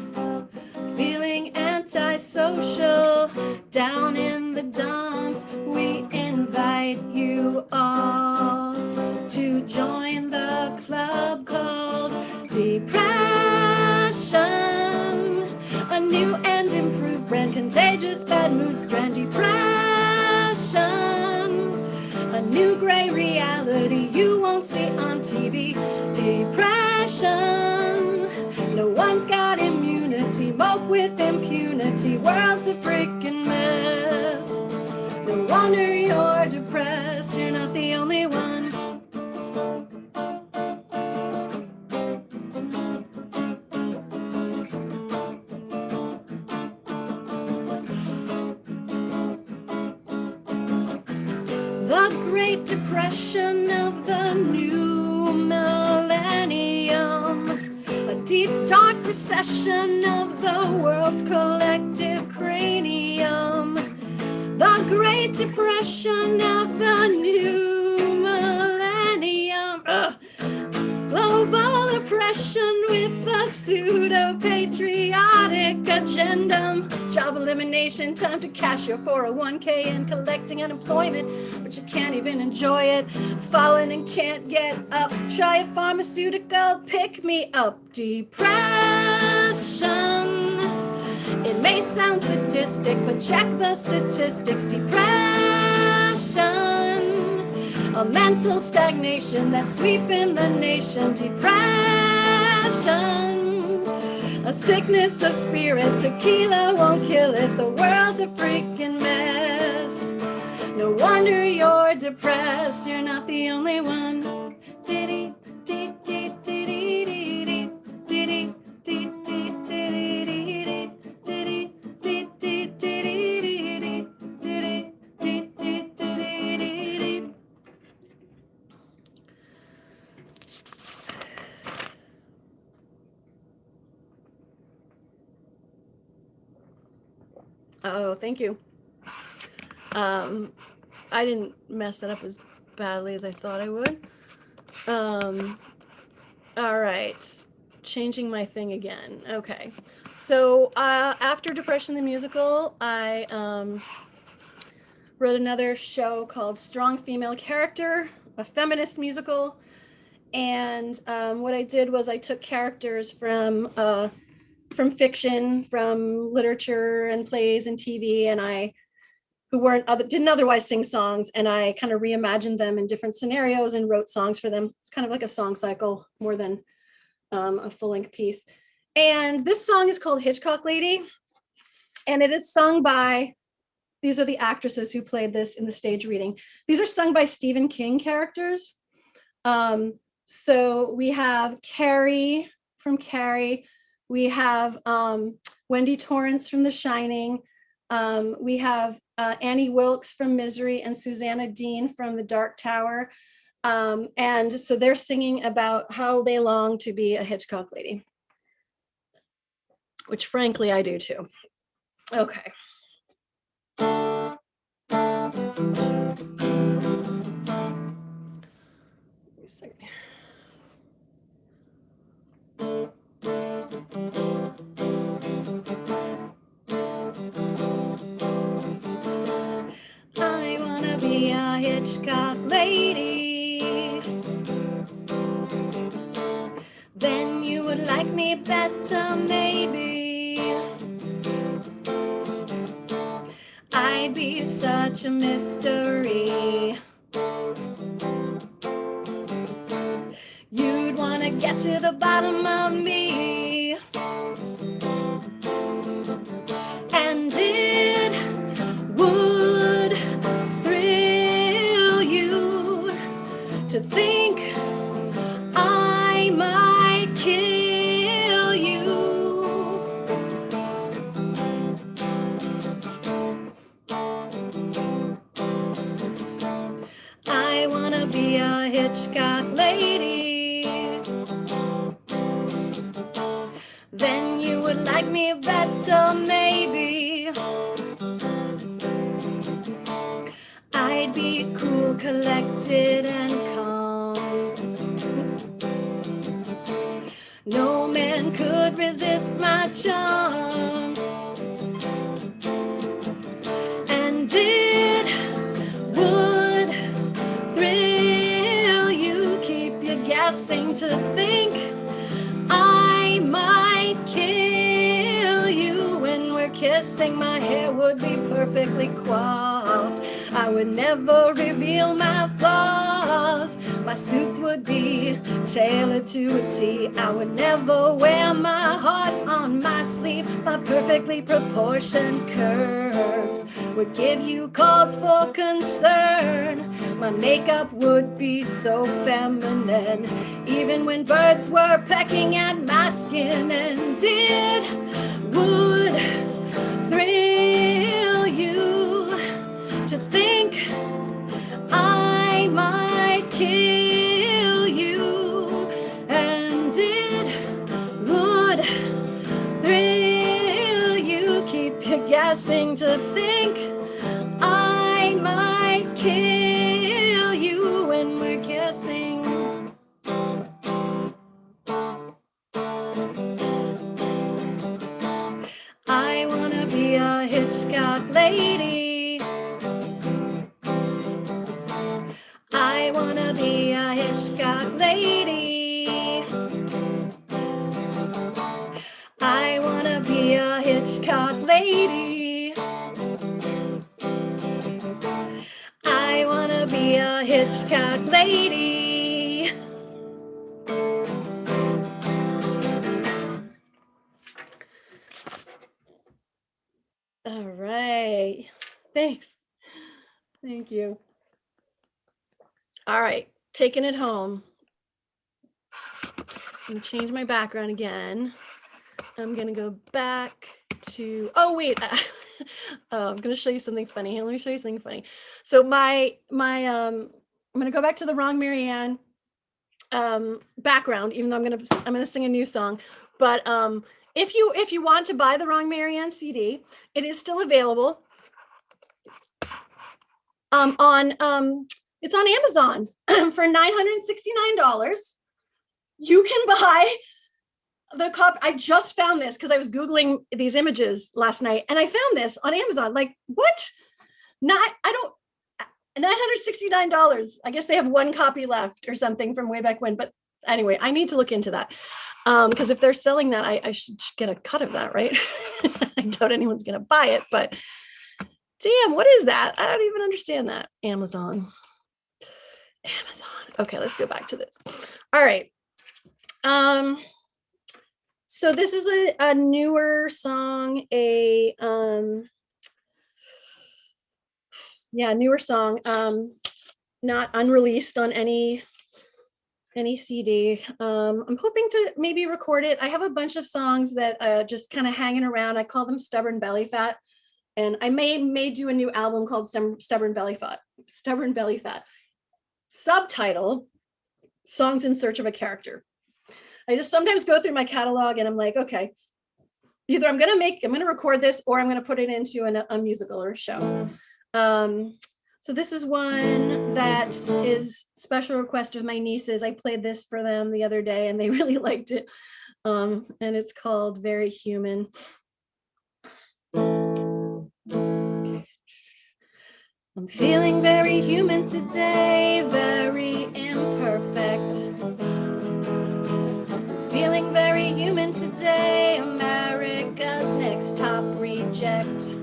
feeling antisocial, down in the dumps. We invite you all to join the club called Depression, a new and improved brand, contagious bad mood strand. Depression, a new gray reality you won't see on TV. Depression, no one's got immunity, mope with impunity, world's a freaking mess. No wonder you're depressed, you're not the only one. The Great Depression of the new millennium, a deep dark recession of the world's collective cranium. The Great Depression of the new millennium, global oppression with a pseudo-patriotic agenda. Job elimination, time to cash your 401k and collecting unemployment, but you can't even enjoy it. Falling and can't get up. Try a pharmaceutical, pick me up. Depression, it may sound sadistic, but check the statistics. Depression, a mental stagnation that's sweeping the nation. Depression, a sickness of spirit, tequila won't kill it. The world's a freaking mess. No wonder you're depressed, you're not the only one. Diddy, dee, dee, dee, dee, dee, dee, diddy, dee, dee, dee, dee, dee, diddy, dee, dee, dee, dee, dee, diddy, dee, dee, dee, dee, dee. Oh, thank you. I didn't mess that up as badly as I thought I would. All right, changing my thing again. Okay, so after Depression the Musical, I wrote another show called Strong Female Character, a feminist musical. And what I did was I took characters from fiction, from literature and plays and TV, and who didn't otherwise sing songs, and I kind of reimagined them in different scenarios and wrote songs for them. It's kind of like a song cycle more than a full-length piece. And this song is called Hitchcock Lady, and it is sung by, these are the actresses who played this in the stage reading. These are sung by Stephen King characters. So we have Carrie from Carrie, we have Wendy Torrance from The Shining, we have Annie Wilkes from Misery, and Susanna Dean from The Dark Tower. And so they're singing about how they long to be a Hitchcock lady, which frankly I do too. Okay. Wait a second. I wanna be a Hitchcock lady. Then you would like me better, maybe. I'd be such a mystery. You'd wanna get to the bottom of me. would like me better, maybe. I'd be cool, collected, and calm. No man could resist my charms. And it would thrill you, keep you guessing to think I might kill you. When we're kissing, my hair would be perfectly coiffed. I would never reveal my flaws. My suits would be tailored to a T. I would never wear my heart on my sleeve. My perfectly proportioned curves would give you cause for concern. My makeup would be so feminine, even when birds were pecking at my skin. And it would thrill you to think I might kill you. And it would thrill you, keep you guessing to think I might kill you when we're kissing. I wanna be a Hitchcock lady. I wanna be a Hitchcock lady. I wanna be a Hitchcock lady. I wanna be a Hitchcock lady. All right. Thanks. Thank you. All right. Taking it home. I'm gonna change my background again. I'm gonna go back to, oh wait, I'm gonna show you something funny. Here, let me show you something funny. So I'm gonna go back to the Wrong Marianne background, even though I'm gonna sing a new song. But if you want to buy the Wrong Marianne CD, it is still available. It's on Amazon for $969. You can buy the copy. I just found this because I was Googling these images last night and I found this on Amazon. Like, what? $969. I guess they have one copy left or something from way back when. But anyway, I need to look into that. Because if they're selling that, I should get a cut of that, right? I doubt anyone's gonna buy it, but damn, what is that? I don't even understand that. Amazon. Okay, let's go back to this. All right. So this is a newer song, newer song, not unreleased on any CD. I'm hoping to maybe record it. I have a bunch of songs that just kind of hanging around. I call them Stubborn Belly Fat. And I may do a new album called Stubborn Belly Fat. Stubborn Belly Fat. Subtitle, Songs in Search of a Character. I just sometimes go through my catalog and I'm like, okay, either I'm gonna record this or I'm gonna put it into a musical or a show. So this is one that is special request of my nieces. I played this for them the other day and they really liked it. And it's called Very Human. I'm feeling very human today, very imperfect. Feeling very human today, America's next top reject.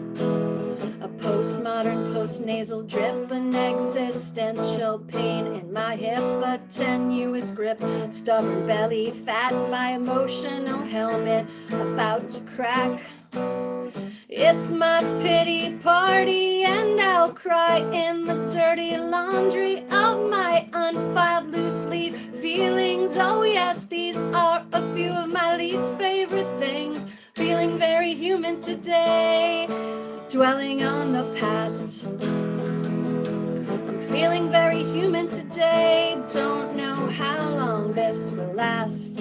A postmodern, post-nasal drip, an existential pain in my hip, a tenuous grip, stubborn belly fat, my emotional helmet about to crack. It's my pity party and I'll cry in the dirty laundry of my unfiled loose leaf feelings. Oh yes, these are a few of my least favorite things. Feeling very human today, dwelling on the past. I'm feeling very human today, don't know how long this will last.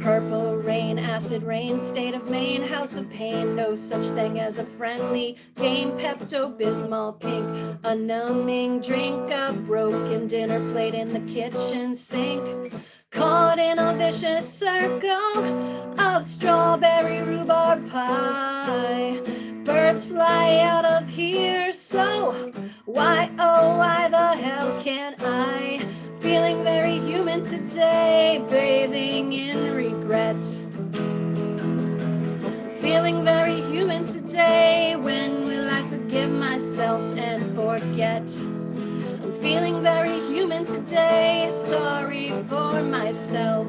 Purple rain acid rain, state of Maine, house of pain, no such thing as a friendly game, Pepto-Bismol pink, a numbing drink, a broken dinner plate in the kitchen sink, caught in a vicious circle of strawberry rhubarb pie. Birds fly out of here, so why, oh, why the hell can't I? Feeling very human today, bathing in regret. Feeling very human today, when will I forgive myself and forget? I'm feeling very human today, sorry for myself.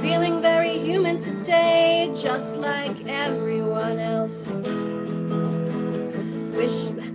Feeling very human today, just like everyone else.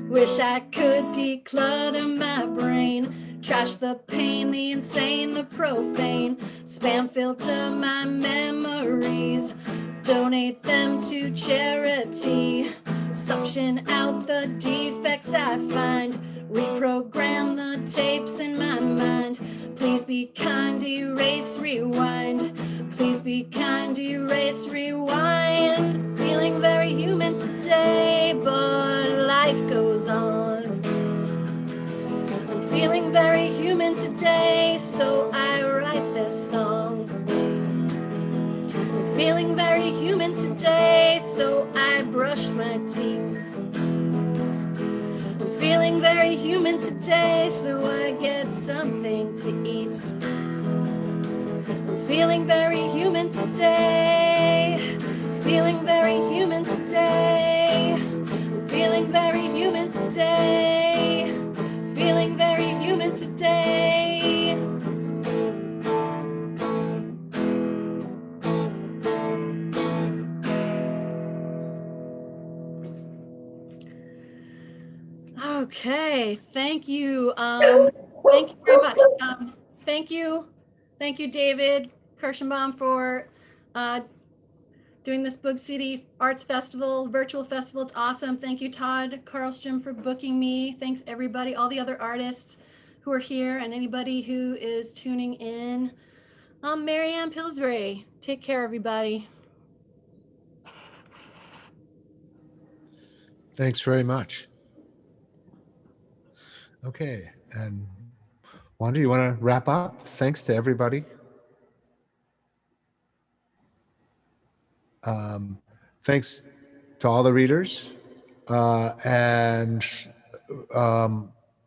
Wish I could declutter my brain, trash the pain, the insane, the profane, spam filter my memories, donate them to charity, suction out the defects I find, reprogram the tapes in my mind. Please be kind, erase, rewind. Please be kind, erase, rewind. Feeling very human today, but life goes on. I'm feeling very human today, so I write this song. I'm feeling very human today, so I brush my teeth. I'm feeling very human today, so I get something to eat. I'm feeling very human today. Feeling very human today. I'm feeling very human today. Feeling very human today. Okay, thank you. Thank you very much. Thank you, David Kirschenbaum, for doing this Boog City Arts Festival, virtual festival. It's awesome. Thank you, Todd Karlstrom, for booking me. Thanks, everybody, all the other artists who are here, and anybody who is tuning in. Marianne Pillsbury, take care, everybody. Thanks very much. Okay, and Wanda, you want to wrap up? Thanks to everybody. Thanks to all the readers, and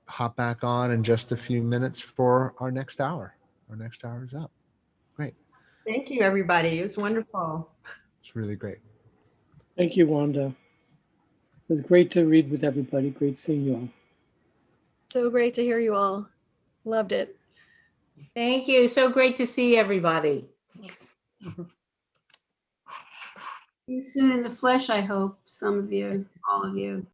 hop back on in just a few minutes for our next hour. Our next hour is up. Great. Thank you, everybody. It was wonderful. It's really great. Thank you, Wanda. It was great to read with everybody. Great seeing you all. So great to hear you all. Loved it. Thank you. So great to see everybody. See you soon in the flesh, I hope, some of you, all of you.